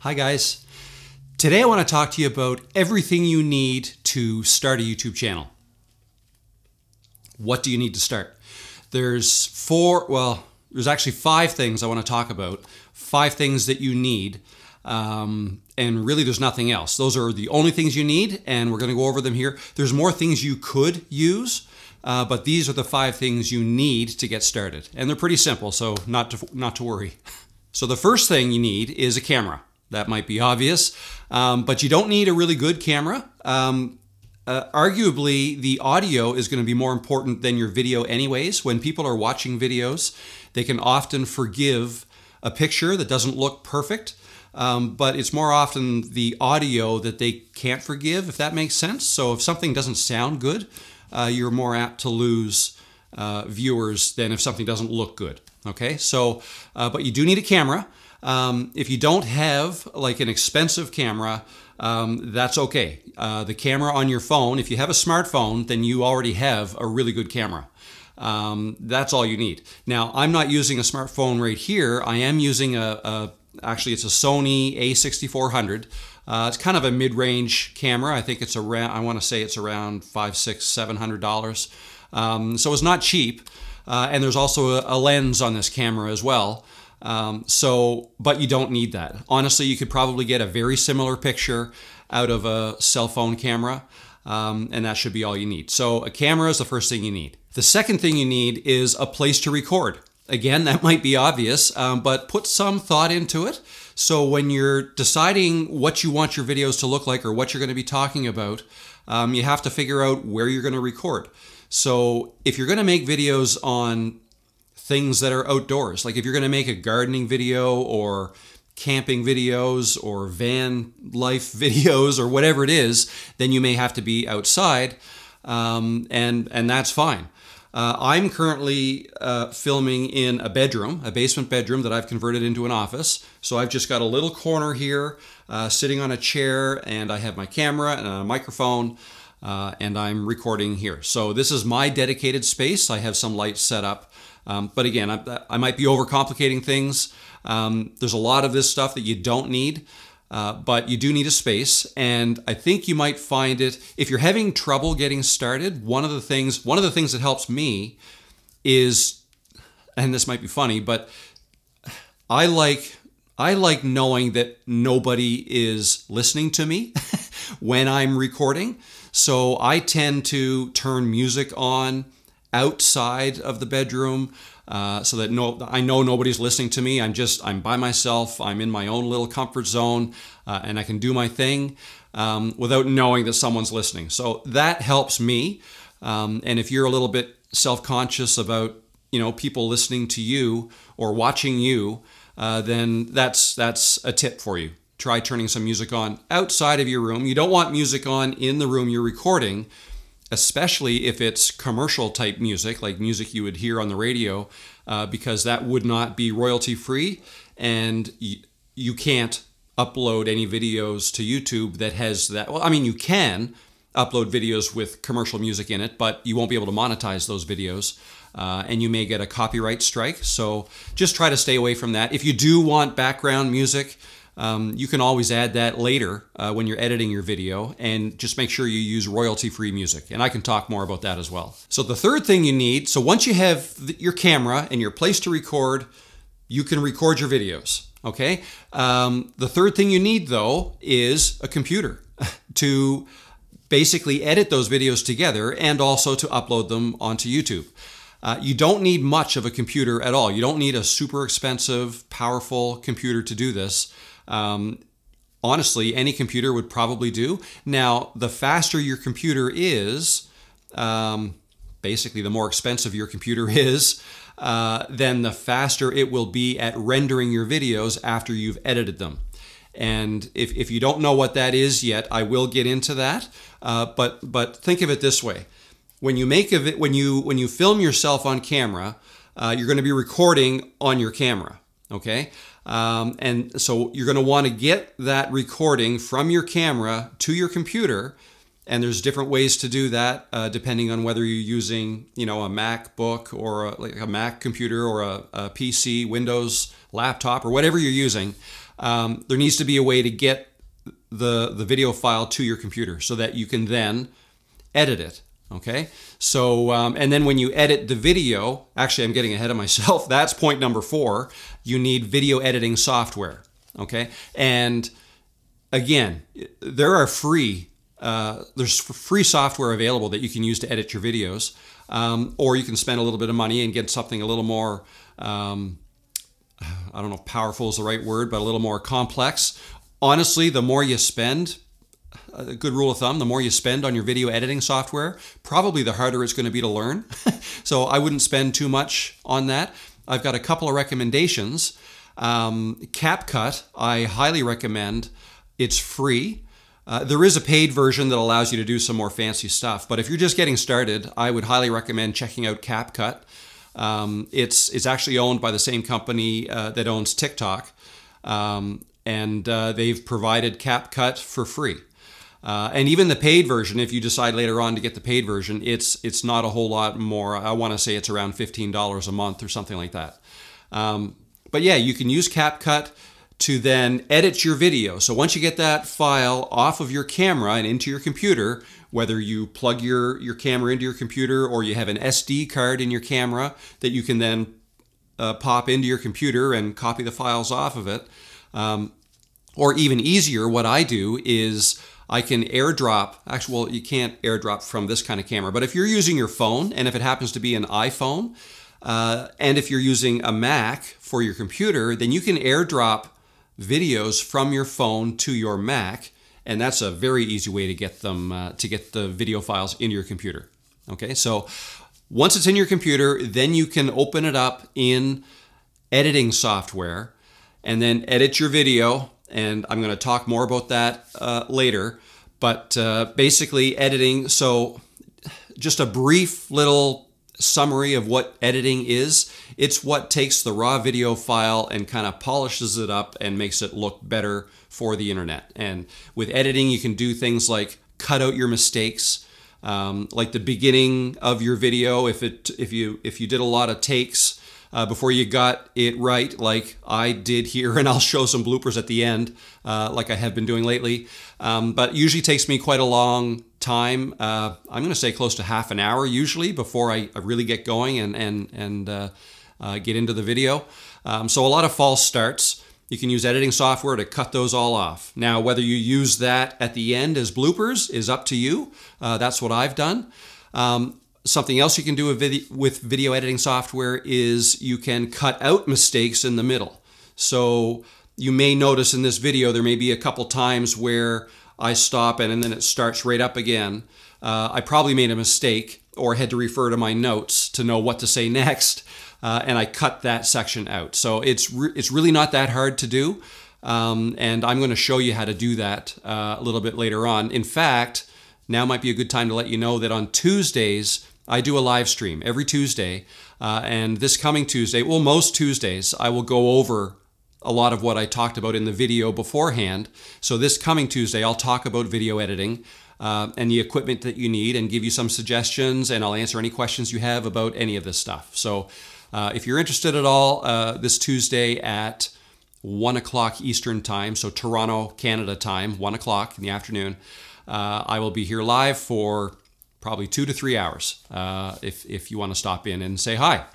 Hi guys. Today I want to talk to you about everything you need to start a YouTube channel. What do you need to start? There's actually 5 things I want to talk about. 5 things that you need. And really there's nothing else. Those are the only things you need, and we're going to go over them here. There's more things you could use, but these are the 5 things you need to get started. And they're pretty simple, so not to worry. So the first thing you need is a camera. That might be obvious, but you don't need a really good camera. Arguably, the audio is going to be more important than your video anyways. When people are watching videos, they can often forgive a picture that doesn't look perfect, but it's more often the audio that they can't forgive, if that makes sense. So if something doesn't sound good, you're more apt to lose viewers than if something doesn't look good. Okay, so, but you do need a camera. If you don't have like an expensive camera, that's okay. The camera on your phone, if you have a smartphone, then you already have a really good camera. That's all you need. Now, I'm not using a smartphone right here. I am using actually it's a Sony a6400. It's kind of a mid-range camera. I think it's around, I want to say it's around $500, $600, $700. So it's not cheap. And there's also a lens on this camera as well. But you don't need that. Honestly, you could probably get a very similar picture out of a cell phone camera, and that should be all you need. So a camera is the first thing you need. The second thing you need is a place to record. Again, that might be obvious, but put some thought into it. So when you're deciding what you want your videos to look like or what you're going to be talking about, you have to figure out where you're going to record. So if you're going to make videos on things that are outdoors, like if you're going to make a gardening video or camping videos or van life videos or whatever it is, then you may have to be outside, and that's fine. I'm currently filming in a bedroom, a basement bedroom that I've converted into an office. So I've just got a little corner here, sitting on a chair, and I have my camera and a microphone, and I'm recording here. So this is my dedicated space. I have some lights set up. But again, I might be overcomplicating things. There's a lot of this stuff that you don't need, but you do need a space. And I think you might find it, if you're having trouble getting started, one of the things that helps me is, and this might be funny, but I like knowing that nobody is listening to me when I'm recording. So I tend to turn music on outside of the bedroom, so that I know nobody's listening to me. I'm by myself. I'm in my own little comfort zone, and I can do my thing without knowing that someone's listening. So that helps me. And if you're a little bit self-conscious about people listening to you or watching you, then that's a tip for you. Try turning some music on outside of your room. You don't want music on in the room you're recording, especially if it's commercial type music, like music you would hear on the radio, because that would not be royalty free, and you can't upload any videos to YouTube that has that. Well, I mean, you can upload videos with commercial music in it, but you won't be able to monetize those videos, and you may get a copyright strike. So just try to stay away from that. If you do want background music, you can always add that later when you're editing your video, and just make sure you use royalty-free music. And I can talk more about that as well. So the third thing you need, so once you have your camera and your place to record, you can record your videos, okay? The third thing you need, though, is a computer to basically edit those videos together and also to upload them onto YouTube. You don't need much of a computer at all. You don't need a super expensive, powerful computer to do this. Honestly, any computer would probably do. Now, the faster your computer is, basically the more expensive your computer is, then the faster it will be at rendering your videos after you've edited them. And if you don't know what that is yet, I will get into that. But think of it this way: when you film yourself on camera, you're going to be recording on your camera. Okay, and so you're going to want to get that recording from your camera to your computer, and there's different ways to do that depending on whether you're using, a MacBook or like a Mac computer or a PC, Windows laptop or whatever you're using, there needs to be a way to get the video file to your computer so that you can then edit it. Okay, so and then when you edit the video, actually I'm getting ahead of myself, that's point number 4, you need video editing software. Okay, and again, there's free software available that you can use to edit your videos, or you can spend a little bit of money and get something a little more, I don't know if powerful is the right word, but a little more complex. Honestly, the more you spend, a good rule of thumb, the more you spend on your video editing software, probably the harder it's going to be to learn. So I wouldn't spend too much on that. I've got a couple of recommendations. CapCut, I highly recommend. It's free. There is a paid version that allows you to do some more fancy stuff, but if you're just getting started, I would highly recommend checking out CapCut. It's actually owned by the same company that owns TikTok, and they've provided CapCut for free. And even the paid version, if you decide later on to get the paid version, it's not a whole lot more. I want to say it's around $15 a month or something like that. But yeah, you can use CapCut to then edit your video. So once you get that file off of your camera and into your computer, whether you plug your camera into your computer or you have an SD card in your camera that you can then pop into your computer and copy the files off of it. Or even easier, what I do is I can airdrop, actually, well, you can't airdrop from this kind of camera, but if you're using your phone, and if it happens to be an iPhone, and if you're using a Mac for your computer, then you can airdrop videos from your phone to your Mac, and that's a very easy way to get them, to get the video files into your computer. Okay, so once it's in your computer, then you can open it up in editing software, and then edit your video. And I'm going to talk more about that later. But basically editing, so just a brief little summary of what editing is. It's what takes the raw video file and kind of polishes it up and makes it look better for the internet. And with editing, you can do things like cut out your mistakes, like the beginning of your video. If you did a lot of takes, before you got it right, like I did here, and I'll show some bloopers at the end, like I have been doing lately. But usually takes me quite a long time. I'm going to say close to half an hour usually before I really get going and get into the video. So a lot of false starts. You can use editing software to cut those all off. Now, whether you use that at the end as bloopers is up to you. That's what I've done. Something else you can do with video editing software is you can cut out mistakes in the middle. So you may notice in this video there may be a couple times where I stop and then it starts right up again. I probably made a mistake or had to refer to my notes to know what to say next, and I cut that section out. So it's really not that hard to do, and I'm going to show you how to do that a little bit later on. In fact, now might be a good time to let you know that on Tuesdays, I do a live stream every Tuesday, and this coming Tuesday, well, most Tuesdays, I will go over a lot of what I talked about in the video beforehand. So this coming Tuesday, I'll talk about video editing and the equipment that you need and give you some suggestions, and I'll answer any questions you have about any of this stuff. So if you're interested at all, this Tuesday at 1 o'clock Eastern time, so Toronto, Canada time, 1 o'clock in the afternoon, I will be here live for probably 2 to 3 hours if you want to stop in and say hi.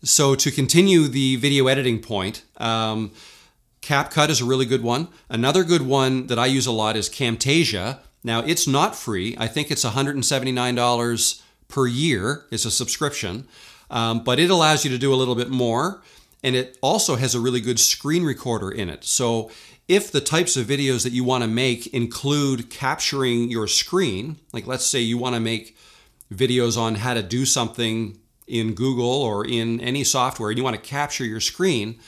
So to continue the video editing point, CapCut is a really good one. Another good one that I use a lot is Camtasia. Now, it's not free. I think it's $179 per year. It's a subscription, but it allows you to do a little bit more, and it also has a really good screen recorder in it. So if the types of videos that you want to make include capturing your screen, like let's say you want to make videos on how to do something in Google or in any software, and you want to capture your screen,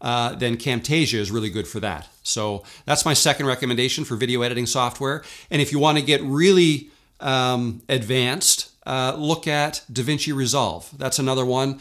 then Camtasia is really good for that. So that's my second recommendation for video editing software. And if you want to get really advanced, look at DaVinci Resolve. That's another one.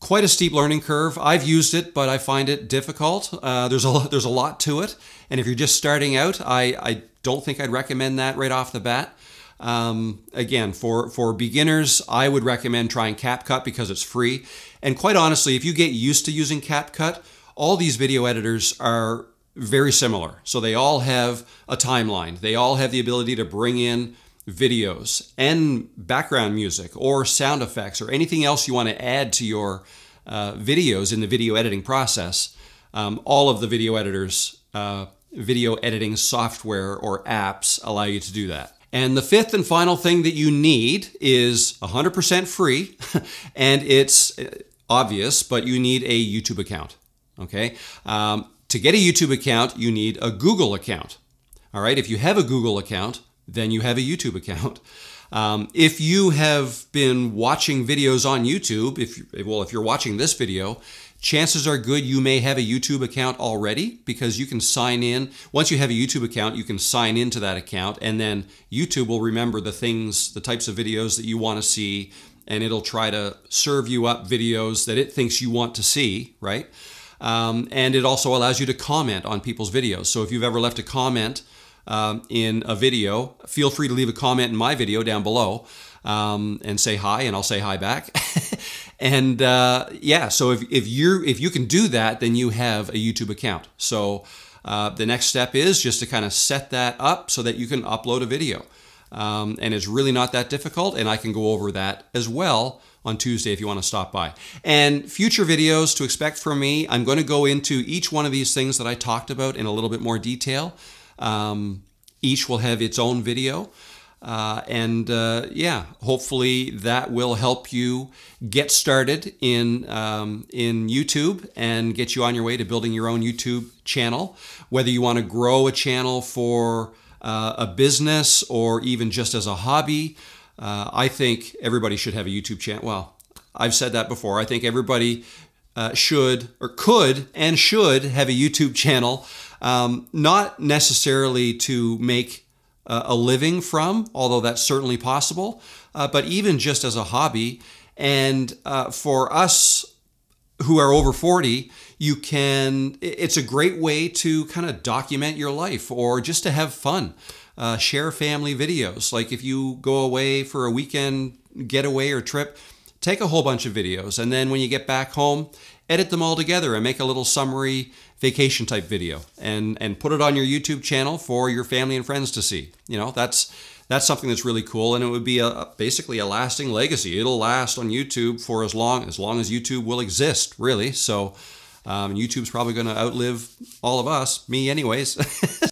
Quite a steep learning curve. I've used it, but I find it difficult. There's a lot to it, and if you're just starting out, I don't think I'd recommend that right off the bat. Again, for beginners, I would recommend trying CapCut because it's free. And quite honestly, if you get used to using CapCut, all these video editors are very similar. So they all have a timeline. They all have the ability to bring in videos and background music or sound effects or anything else you want to add to your videos in the video editing process. All of the video editors, video editing software or apps allow you to do that. And the fifth and final thing that you need is 100% free, and it's obvious, but you need a YouTube account, okay? To get a YouTube account, you need a Google account, all right? If you have a Google account, then you have a YouTube account. If you have been watching videos on YouTube, if you're watching this video, chances are good you may have a YouTube account already, because you can sign in. Once you have a YouTube account, you can sign into that account, and then YouTube will remember the types of videos that you want to see, and it'll try to serve you up videos that it thinks you want to see, right? And it also allows you to comment on people's videos. So if you've ever left a comment in a video, feel free to leave a comment in my video down below and say hi, and I'll say hi back. And yeah, so if you can do that, then you have a YouTube account. So the next step is just to kind of set that up so that you can upload a video. And it's really not that difficult, and I can go over that as well on Tuesday if you want to stop by. And future videos to expect from me, I'm going to go into each one of these things that I talked about in a little bit more detail. Each will have its own video. Yeah, hopefully that will help you get started in YouTube and get you on your way to building your own YouTube channel. Whether you want to grow a channel for a business or even just as a hobby, I think everybody should have a YouTube channel. Well, I've said that before. I think everybody should or could and should have a YouTube channel, not necessarily to make a living from, although that's certainly possible, but even just as a hobby. And for us who are over 40, it's a great way to kind of document your life or just to have fun. Share family videos. Like if you go away for a weekend getaway or trip, take a whole bunch of videos, and then when you get back home, edit them all together and make a little summary vacation type video and put it on your YouTube channel for your family and friends to see. You know, that's something that's really cool, and it would be basically a lasting legacy. It'll last on YouTube for as long as YouTube will exist, really. So YouTube's probably going to outlive all of us, me anyways.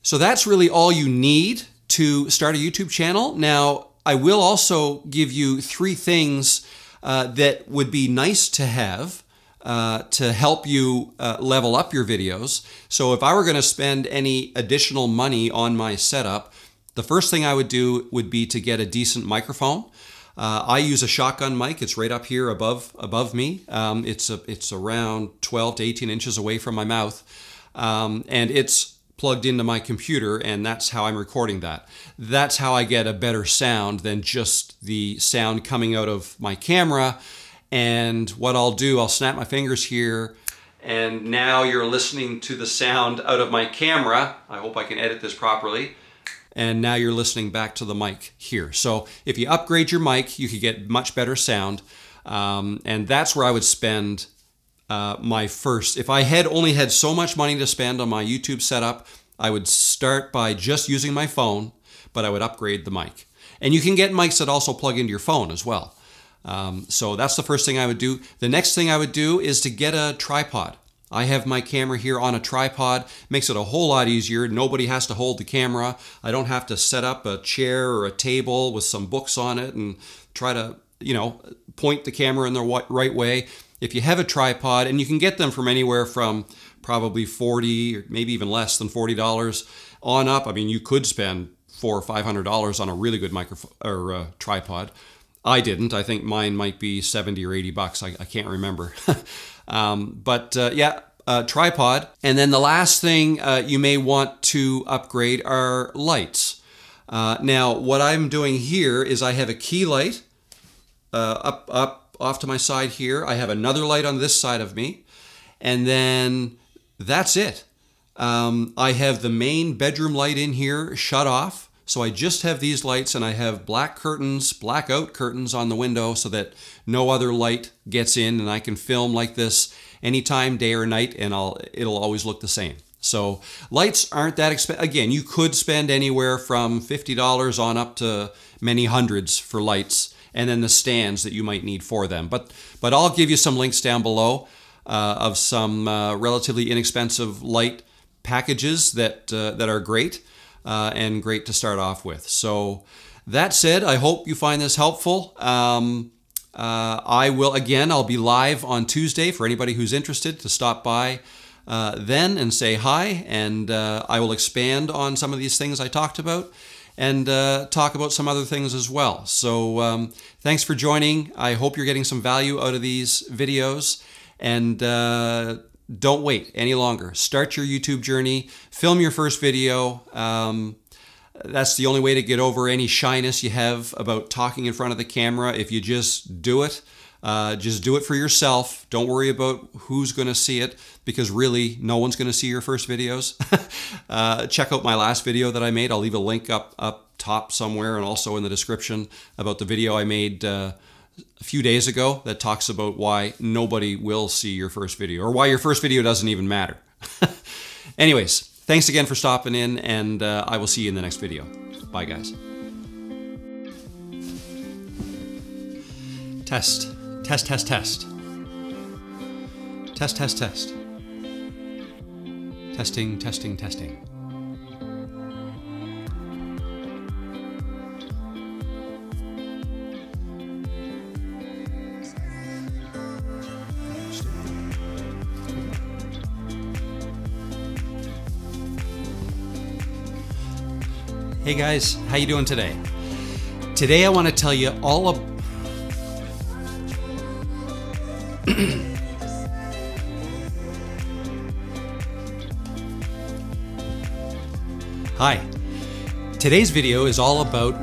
So that's really all you need to start a YouTube channel. Now, I will also give you 3 things that would be nice to have to help you level up your videos. So if I were going to spend any additional money on my setup, the first thing I would do would be to get a decent microphone. I use a shotgun mic. It's right up here above me. It's around 12 to 18 inches away from my mouth, and it's plugged into my computer, and that's how I'm recording that. That's how I get a better sound than just the sound coming out of my camera. And what I'll do, I'll snap my fingers here, and now you're listening to the sound out of my camera. I hope I can edit this properly. And now you're listening back to the mic here. So if you upgrade your mic, you could get much better sound. And that's where I would spend my first. If I had only had so much money to spend on my YouTube setup, I would start by just using my phone, but I would upgrade the mic. And you can get mics that also plug into your phone as well. So that's the first thing I would do. The next thing I would do is to get a tripod. I have my camera here on a tripod. Makes it a whole lot easier. Nobody has to hold the camera. I don't have to set up a chair or a table with some books on it and try to, you know, point the camera in the right way. If you have a tripod, and you can get them from anywhere from probably $40 or maybe even less than $40 on up. I mean, you could spend $400 or $500 on a really good microphone or tripod. I didn't. I think mine might be 70 or 80 bucks. I can't remember. Yeah, tripod. And then the last thing you may want to upgrade are lights. Now, what I'm doing here is I have a key light off to my side here. I have another light on this side of me. And then that's it. I have the main bedroom light in here shut off. So I just have these lights, and I have black curtains, blackout curtains on the window so that no other light gets in, and I can film like this anytime, day or night, and it'll always look the same. So lights aren't that expensive. Again, you could spend anywhere from $50 on up to many hundreds for lights, and then the stands that you might need for them. But I'll give you some links down below of some relatively inexpensive light packages that are great and great to start off with. So that said, I hope you find this helpful. I'll be live on Tuesday for anybody who's interested to stop by then and say hi, and I will expand on some of these things I talked about and talk about some other things as well. So thanks for joining. I hope you're getting some value out of these videos, and don't wait any longer. Start your YouTube journey, film your first video. That's the only way to get over any shyness you have about talking in front of the camera. If you just do it for yourself. Don't worry about who's going to see it, because really no one's going to see your first videos. Check out my last video that I made. I'll leave a link up top somewhere, and also in the description, about the video I made a few days ago that talks about why nobody will see your first video, or why your first video doesn't even matter. Anyways, thanks again for stopping in, and I will see you in the next video. Bye, guys. Test. Test, test, test. Test, test, test. Testing, testing, testing. Hey guys, how you doing today? Today I want to tell you all about Hi. Today's video is all about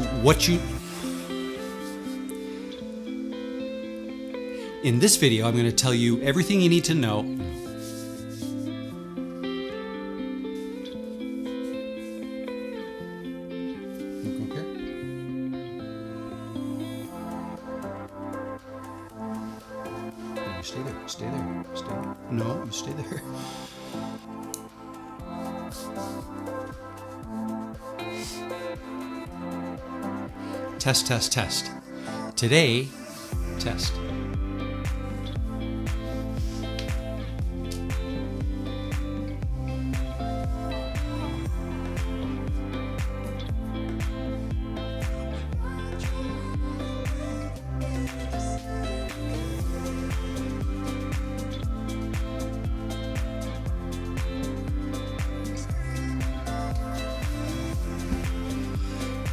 In this video, I'm going to tell you everything you need to know. Stay there, stay there, stay there. No, you stay there. Test, test, test. Today, test.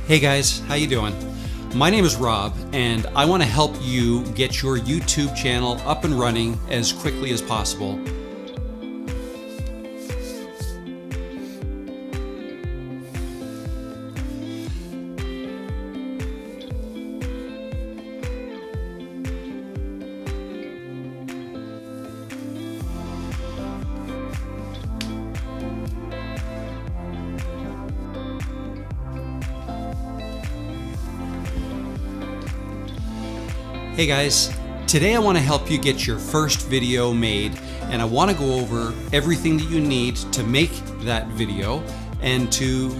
Hey guys, how you doing? My name is Rob, and I want to help you get your YouTube channel up and running as quickly as possible. Hey guys, today I want to help you get your first video made, and I want to go over everything that you need to make that video and to